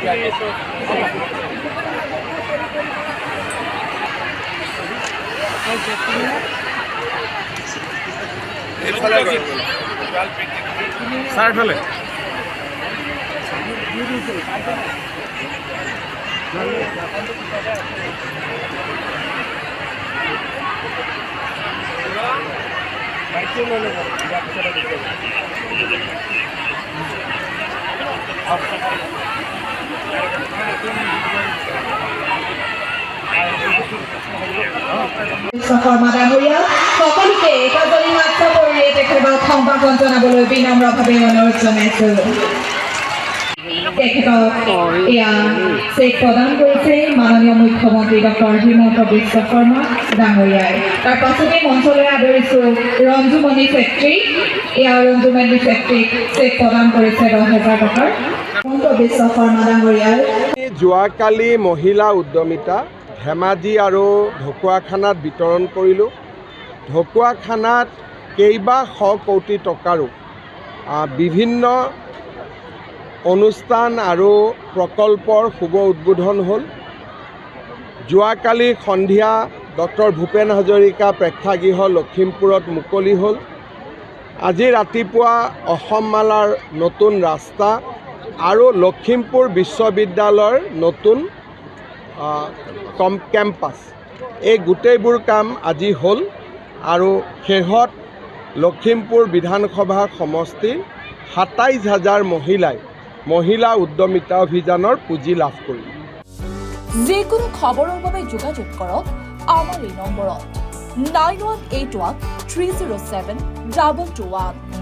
চাৰিওফালে শৰ্মা ডাঙৰীয়া সকলোকে একাজনী মাত্ৰ কৰি তেখেতক সম্ভাষণ জনাবলৈ বিনম্ৰভাৱে অনুৰোধ জনাইছোঁ। তেখেতক এয়া চেক প্ৰদান কৰিছে মাননীয় মুখ্যমন্ত্ৰী ডক্টৰ হিমন্ত বিশ্ব শৰ্মা ডাঙৰীয়াই। তাৰ পাছতে মঞ্চলৈ আদৰিছোঁ ৰঞ্জুমণি ছেত্ৰী। এয়া ৰঞ্জুমণি ছেত্ৰীক চেক প্ৰদান কৰিছে 10,000 টকাৰ। হিমন্ত বিশ্ব শৰ্মা ডাঙৰীয়াই যোৱাকালি মহিলা উদ্যমিতা ধেমাজি আৰু ঢকুৱাখানাত বিতৰণ কৰিলোঁ। ঢকুৱাখানাত কেইবা শ কোটি টকাৰো বিভিন্ন অনুষ্ঠান আৰু প্ৰকল্পৰ শুভ উদ্বোধন হ'ল। যোৱাকালি সন্ধিয়া ডক্টৰ ভূপেন হাজৰিকা প্ৰেক্ষাগৃহ লখিমপুৰত মুকলি হ'ল। আজি ৰাতিপুৱা অসম মালাৰ নতুন ৰাস্তা আৰু লখিমপুৰ বিশ্ববিদ্যালয়ৰ নতুন কেম্পাছ, এই গোটেইবোৰ কাম আজি হ'ল আৰু শেষত লখিমপুৰ বিধানসভা সমষ্টিৰ 27,000 মহিলা উদ্যমিতা অভিযানৰ পুঁজি লাভ কৰিল। যিকোনো খবৰৰ বাবে যোগাযোগ কৰক আমাৰ এই নম্বৰত 9181 307 2221।